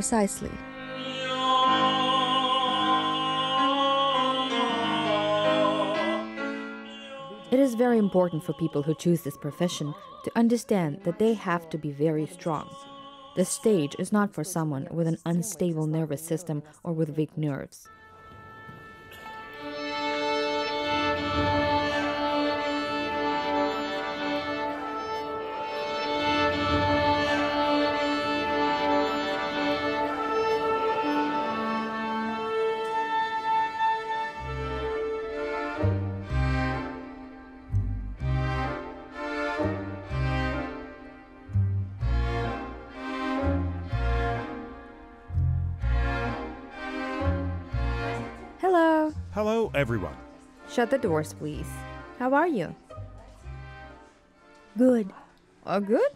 precisely. It is very important for people who choose this profession to understand that they have to be very strong. The stage is not for someone with an unstable nervous system or with weak nerves. Hello. Hello, everyone. Shut the doors, please. How are you? Good. Oh, good?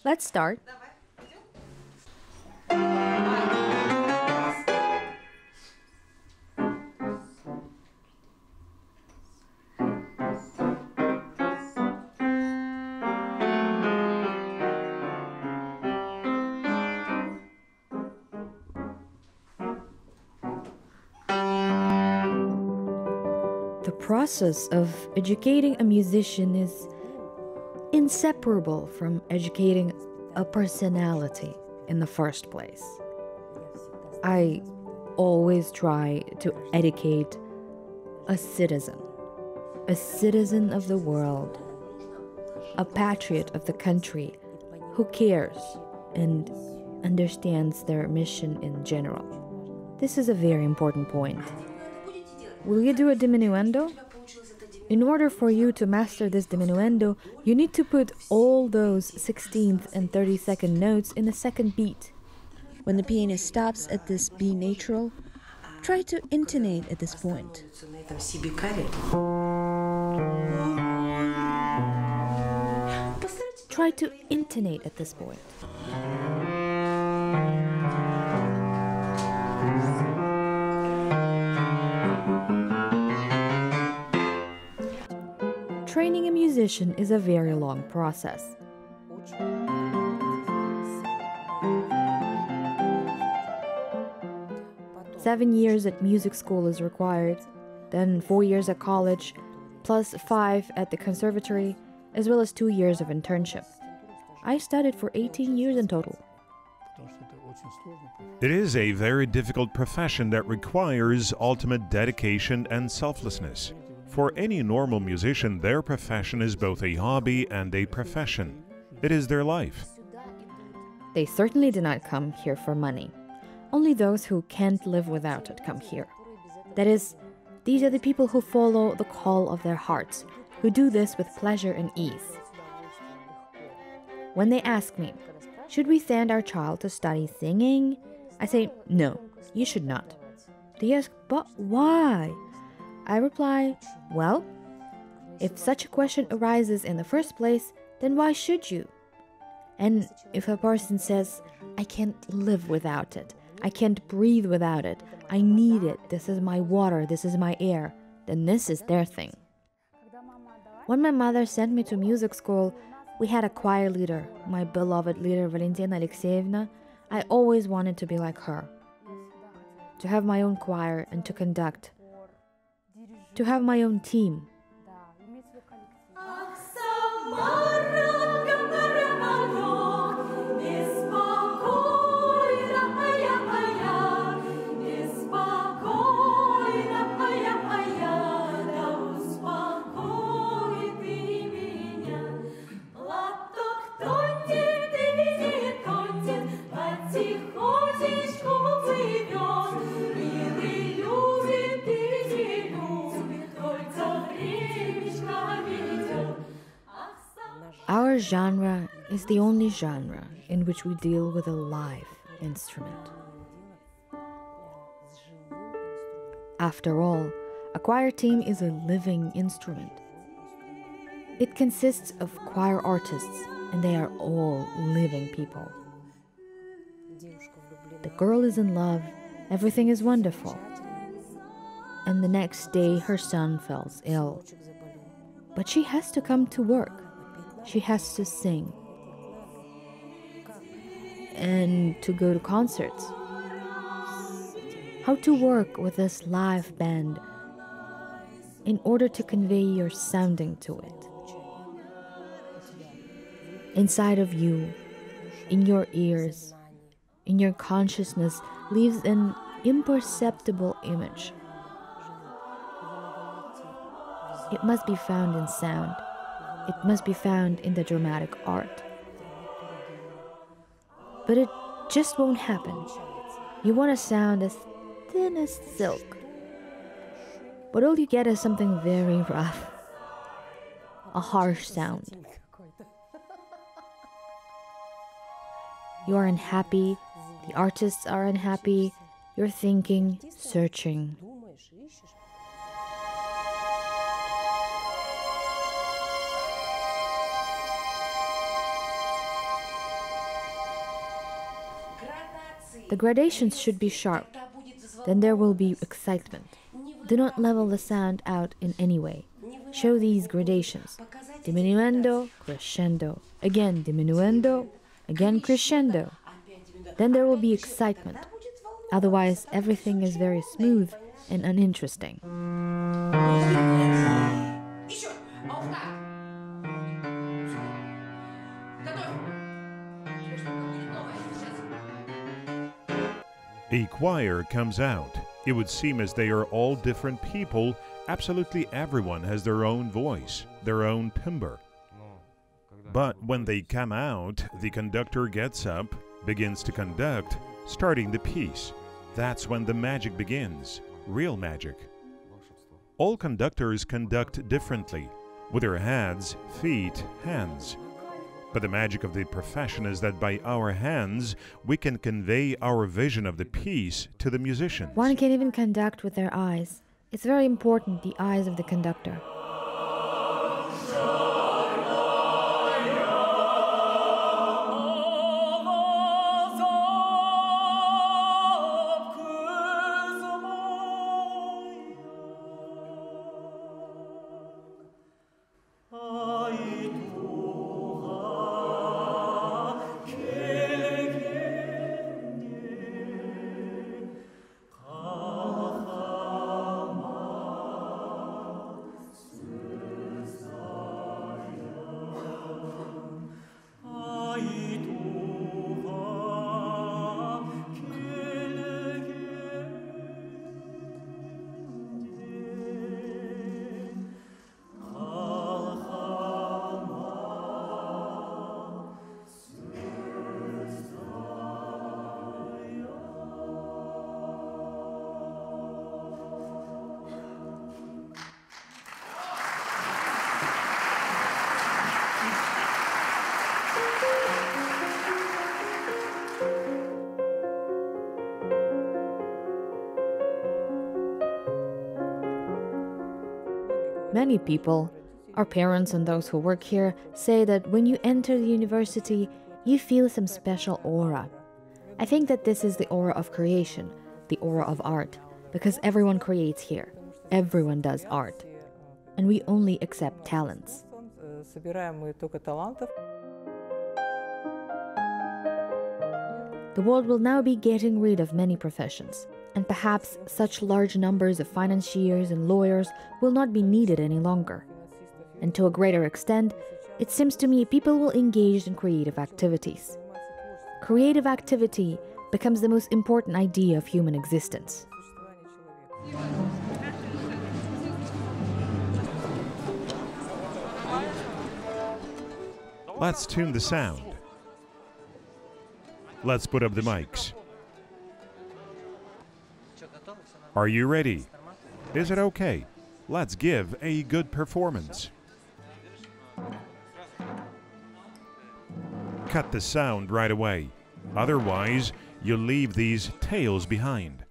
Let's start. The process of educating a musician is inseparable from educating a personality in the first place. I always try to educate a citizen of the world, a patriot of the country who cares and understands their mission in general. This is a very important point. Will you do a diminuendo? In order for you to master this diminuendo, you need to put all those 16th and 32nd notes in the second beat. When the pianist stops at this B natural, try to intonate at this point. Try to intonate at this point. Training a musician is a very long process. Seven years at music school is required, then 4 years at college, plus 5 at the conservatory, as well as 2 years of internship. I studied for 18 years in total. It is a very difficult profession that requires ultimate dedication and selflessness. For any normal musician, their profession is both a hobby and a profession. It is their life. They certainly do not come here for money. Only those who can't live without it come here. That is, these are the people who follow the call of their hearts, who do this with pleasure and ease. When they ask me, should we send our child to study singing? I say, no, you should not. They ask, but why? I reply, well, if such a question arises in the first place, then why should you? And if a person says, I can't live without it, I can't breathe without it, I need it, this is my water, this is my air, then this is their thing. When my mother sent me to music school, we had a choir leader, my beloved leader Valentina Alexeyevna. I always wanted to be like her, to have my own choir and to conduct, to have my own team. Our genre is the only genre in which we deal with a live instrument. After all, a choir team is a living instrument. It consists of choir artists, and they are all living people. The girl is in love, everything is wonderful. And the next day her son falls ill. But she has to come to work. She has to sing. and to go to concerts. How to work with this live band in order to convey your sounding to it. Inside of you, in your ears, in your consciousness lives an imperceptible image. It must be found in sound. It must be found in the dramatic art. But it just won't happen. You want a sound as thin as silk. But all you get is something very rough. A harsh sound. You are unhappy, the artists are unhappy, you're thinking, searching. The gradations should be sharp, then there will be excitement. Do not level the sound out in any way. Show these gradations. Diminuendo, crescendo, again diminuendo, again crescendo. Then there will be excitement. Otherwise, everything is very smooth and uninteresting. A choir comes out. It would seem as they are all different people. Absolutely everyone has their own voice, their own timbre. But when they come out, the conductor gets up, begins to conduct, starting the piece. That's when the magic begins, real magic. All conductors conduct differently, with their heads, feet, hands. But the magic of the profession is that by our hands, we can convey our vision of the piece to the musicians. One can even conduct with their eyes. It's very important, the eyes of the conductor. Many people, our parents and those who work here, say that when you enter the university, you feel some special aura. I think that this is the aura of creation, the aura of art, because everyone creates here. Everyone does art. And we only accept talents. The world will now be getting rid of many professions, and perhaps such large numbers of financiers and lawyers will not be needed any longer. And to a greater extent, it seems to me people will engage in creative activities. Creative activity becomes the most important idea of human existence. Let's tune the sound. Let's put up the mics. Are you ready? Is it okay? Let's give a good performance. Cut the sound right away. Otherwise, you'll leave these tails behind.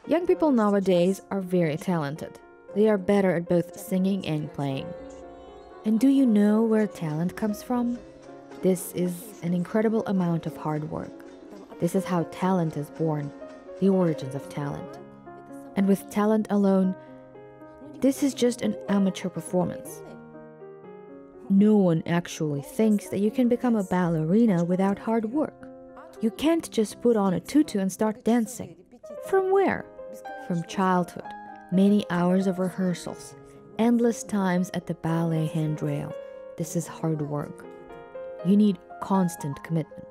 Young people nowadays are very talented. They are better at both singing and playing. And do you know where talent comes from? This is an incredible amount of hard work. This is how talent is born. the origins of talent. And with talent alone, this is just an amateur performance. No one actually thinks that you can become a ballerina without hard work. You can't just put on a tutu and start dancing. From where? From childhood, many hours of rehearsals, endless times at the ballet handrail. This is hard work. You need constant commitment.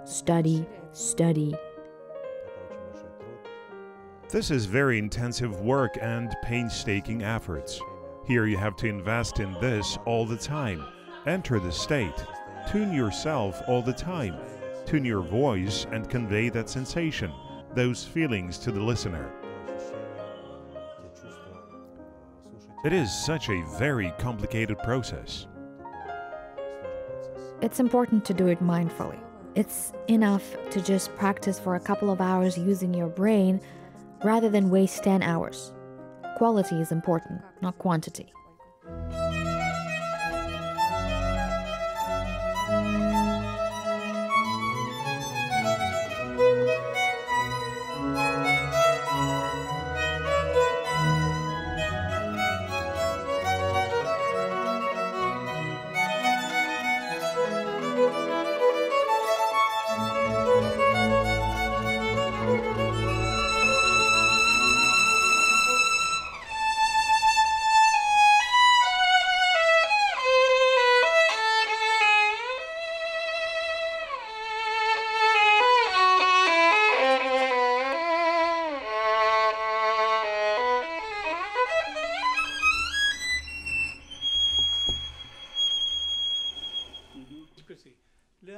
Study, study. This is very intensive work and painstaking efforts. Here you have to invest in this all the time. Enter the state. Tune yourself all the time. Tune your voice and convey that sensation, those feelings to the listener. It is such a very complicated process. It's important to do it mindfully. It's enough to just practice for a couple of hours using your brain rather than waste 10 hours. Quality is important, not quantity.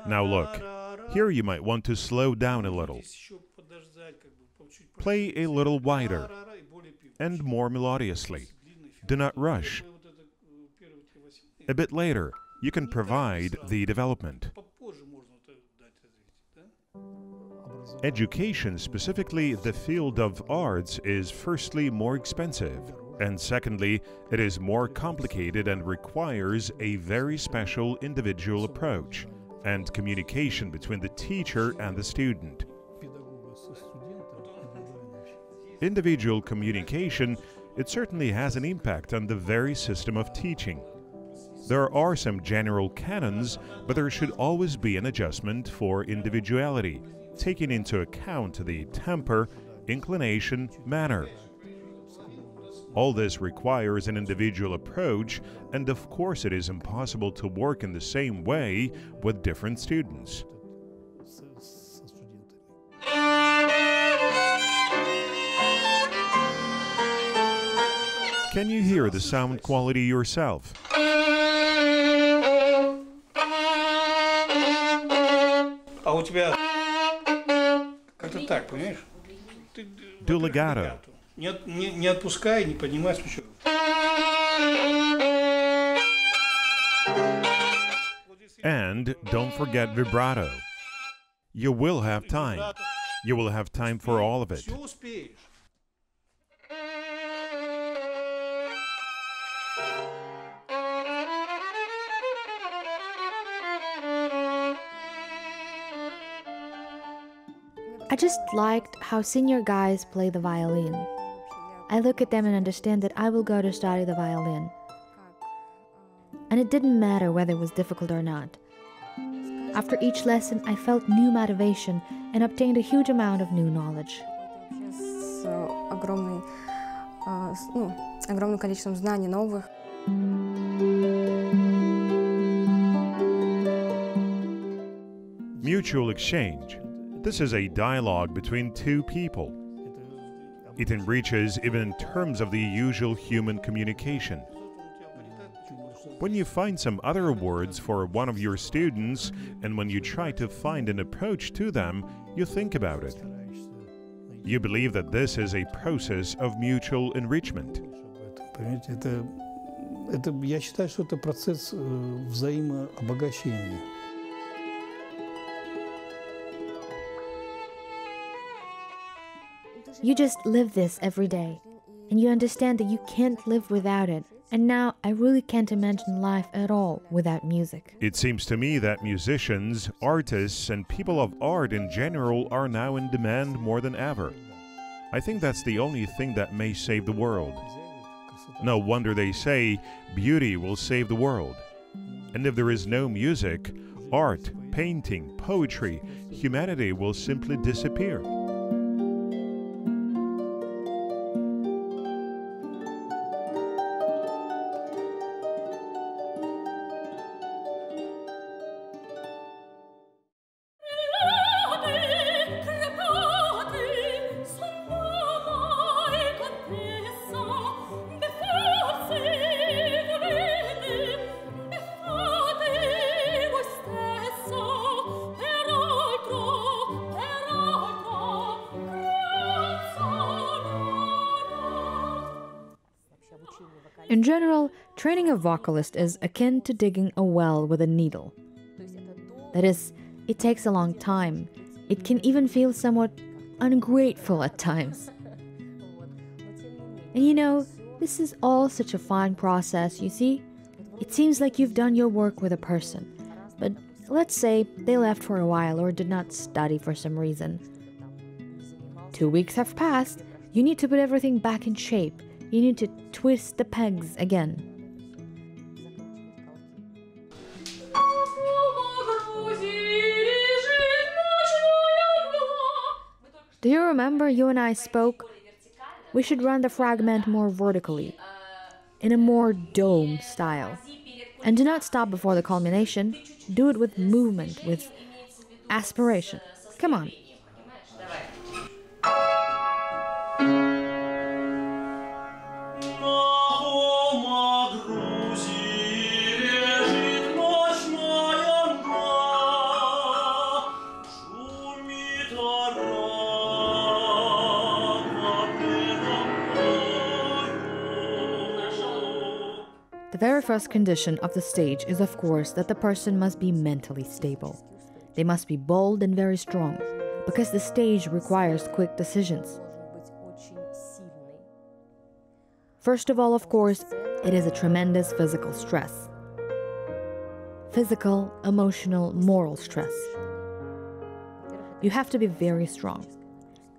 Now look, here you might want to slow down a little. Play a little wider and more melodiously. Do not rush. A bit later, you can provide the development. Education, specifically the field of arts, is firstly more expensive, and secondly, it is more complicated and requires a very special individual approach and communication between the teacher and the student. Individual communication, it certainly has an impact on the very system of teaching. There are some general canons, but there should always be an adjustment for individuality, taking into account the temper, inclination, manner. All this requires an individual approach, and of course it is impossible to work in the same way with different students. Can you hear the sound quality yourself? А у тебя как-то так, понимаешь? Do legato. Не отпускай, не поднимай свечу. And don't forget vibrato. You will have time. You will have time for all of it. Все успеешь. I just liked how senior guys play the violin. I look at them and understand that I will go to study the violin. And it didn't matter whether it was difficult or not. After each lesson, I felt new motivation and obtained a huge amount of new knowledge. С огромным количеством знаний новых. Mutual exchange. This is a dialogue between two people. It enriches even in terms of the usual human communication. When you find some other words for one of your students, and when you try to find an approach to them, you think about it. You believe that this is a process of mutual enrichment. Я считаю, что это процесс взаимообогащения. You just live this every day. and you understand that you can't live without it. And now I really can't imagine life at all without music. It seems to me that musicians, artists, and people of art in general are now in demand more than ever. I think that's the only thing that may save the world. No wonder they say beauty will save the world. And if there is no music, art, painting, poetry, humanity will simply disappear. In general, training a vocalist is akin to digging a well with a needle. That is, it takes a long time. It can even feel somewhat ungrateful at times. And you know, this is all such a fine process, you see? It seems like you've done your work with a person, but let's say they left for a while or did not study for some reason. 2 weeks have passed, you need to put everything back in shape. You need to twist the pegs again. Do you remember you and I spoke? We should run the fragment more vertically, in a more dome style. And do not stop before the culmination. Do it with movement, with aspiration. Come on. The very first condition of the stage is, of course, that the person must be mentally stable. They must be bold and very strong, because the stage requires quick decisions. First of all, of course, it is a tremendous physical stress. Physical, emotional, moral stress. You have to be very strong.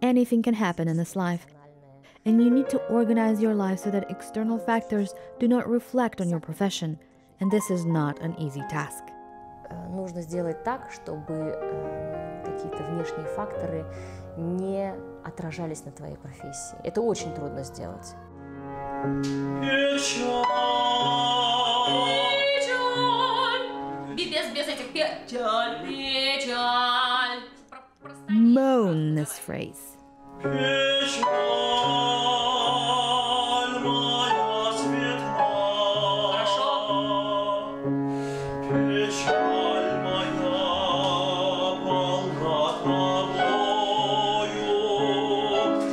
Anything can happen in this life. And you need to organize your life so that external factors do not reflect on your profession, and this is not an easy task. Нужно сделать так, чтобы какие-то внешние факторы не отражались на твоей профессии. Это очень трудно сделать. Без этих печаль, печаль. Moan this phrase.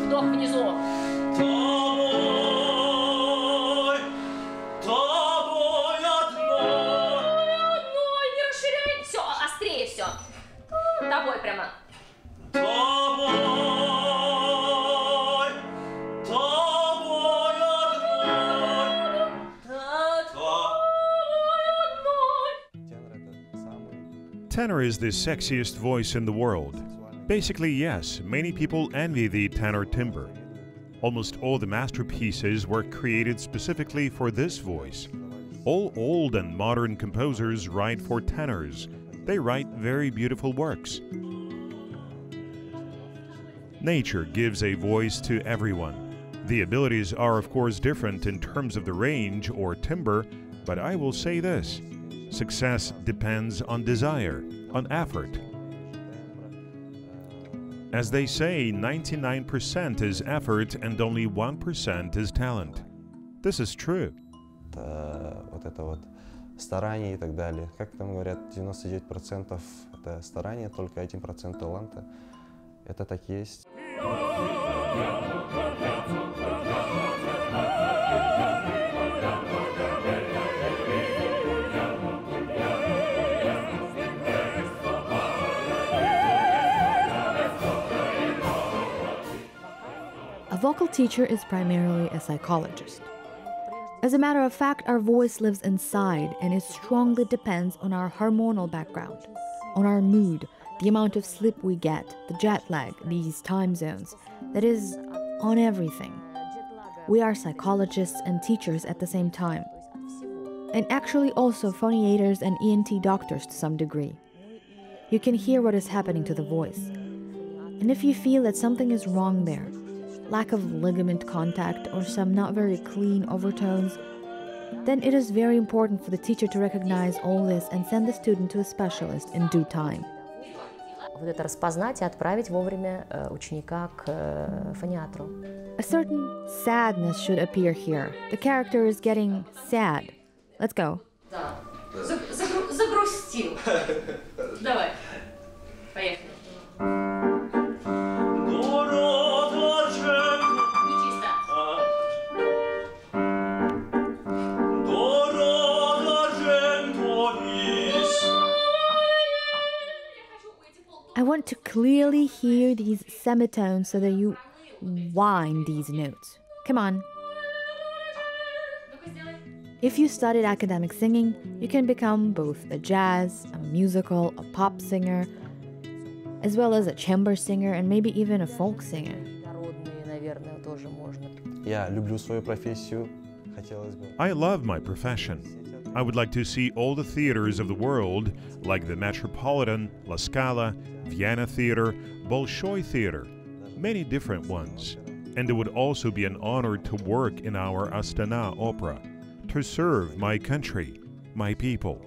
Вдох внизу. Не расширяй. Все, острее все. Тобой прямо. Tenor is the sexiest voice in the world. Basically, yes, many people envy the tenor timbre. Almost all the masterpieces were created specifically for this voice. All old and modern composers write for tenors. They write very beautiful works. Nature gives a voice to everyone. The abilities are of course different in terms of the range or timbre, but I will say this: success depends on desire, on effort. As they say, 99% is effort and only 1% is talent. This is true. Вот это вот старание и так далее. Как там говорят, 99% это старание, только 1% таланта. Это так есть. A vocal teacher is primarily a psychologist. As a matter of fact, our voice lives inside and it strongly depends on our hormonal background, on our mood, the amount of sleep we get, the jet lag, these time zones, that is, on everything. We are psychologists and teachers at the same time, and actually also phoniators and ENT doctors to some degree. You can hear what is happening to the voice. And if you feel that something is wrong there, lack of ligament contact or some not very clean overtones, then it is very important for the teacher to recognize all this and send the student to a specialist in due time. Вот это распознать и отправить вовремя ученика к фониатру. A certain sadness should appear here. The character is getting sad. Let's go. Да. Загрустил. Давай. Поехали. Нечисто. I want to clearly hear these semitones so that you whine these notes. Come on. If you studied academic singing, you can become both a jazz, a musical, a pop singer, as well as a chamber singer and maybe even a folk singer. Я люблю свою профессию. Хотелось бы. I love my profession. I would like to see all the theaters of the world, like the Metropolitan, La Scala, Vienna Theater, Bolshoi Theater, many different ones. And it would also be an honor to work in our Astana Opera, to serve my country, my people.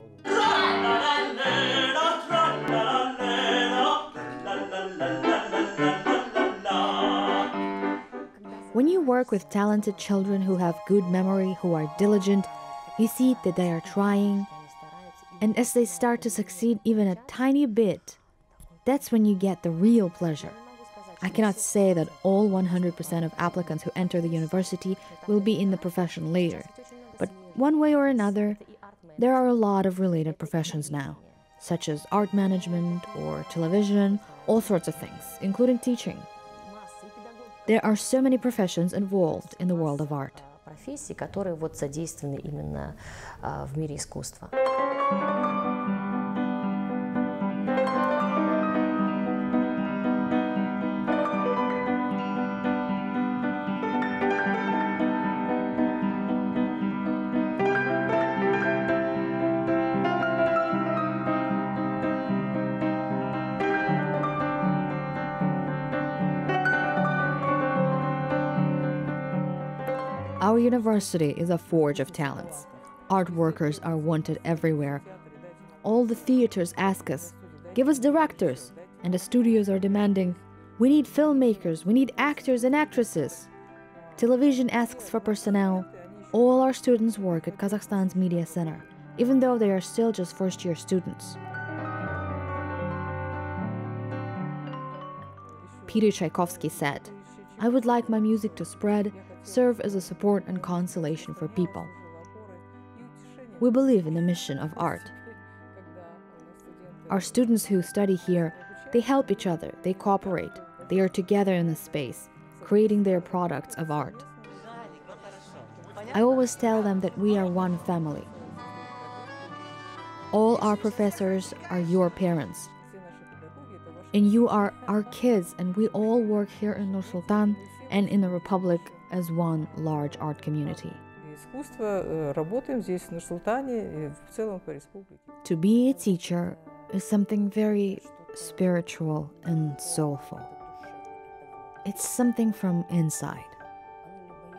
When you work with talented children who have good memory, who are diligent, you see that they are trying, and as they start to succeed even a tiny bit, that's when you get the real pleasure. I cannot say that all 100% of applicants who enter the university will be in the profession later, but one way or another, there are a lot of related professions now, such as art management or television, all sorts of things, including teaching. There are so many professions involved in the world of art. Профессии, которые вот задействованы именно в мире искусства. Our university is a forge of talents. Art workers are wanted everywhere. All the theaters ask us, give us directors, and the studios are demanding, we need filmmakers, we need actors and actresses. Television asks for personnel. All our students work at Kazakhstan's Media Center, even though they are still just first-year students. Peter Tchaikovsky said, I would like my music to spread, serve as a support and consolation for people. We believe in the mission of art. Our students who study here, they help each other, they cooperate, they are together in the space, creating their products of art. I always tell them that we are one family. All our professors are your parents. And you are our kids, and we all work here in Nur-Sultan and in the Republic as one large art community. To be a teacher is something very spiritual and soulful. It's something from inside.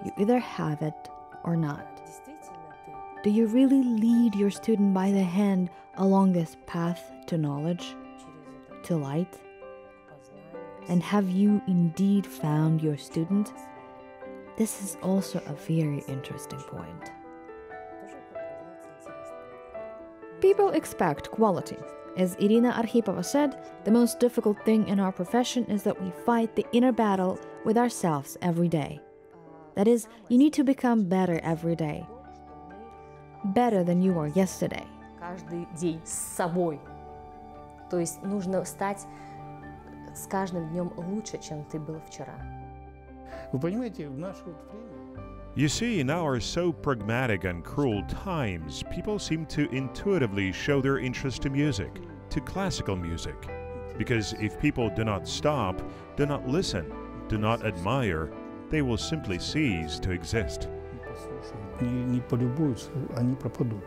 You either have it or not. Do you really lead your student by the hand along this path to knowledge, to light? And have you indeed found your student? This is also a very interesting point. People expect quality. As Irina Arkhipova said, the most difficult thing in our profession is that we fight the inner battle with ourselves every day. That is, you need to become better every day. Better than you were yesterday. Каждый день с собой. То есть нужно стать с каждым днем лучше, чем ты был вчера. Вы понимаете, в наше вот время... You see, in our so pragmatic and cruel times, people seem to intuitively show their interest to music, to classical music. Because if people do not stop, do not listen, do not admire, they will simply cease to exist. Не полюбуются, они пропадут.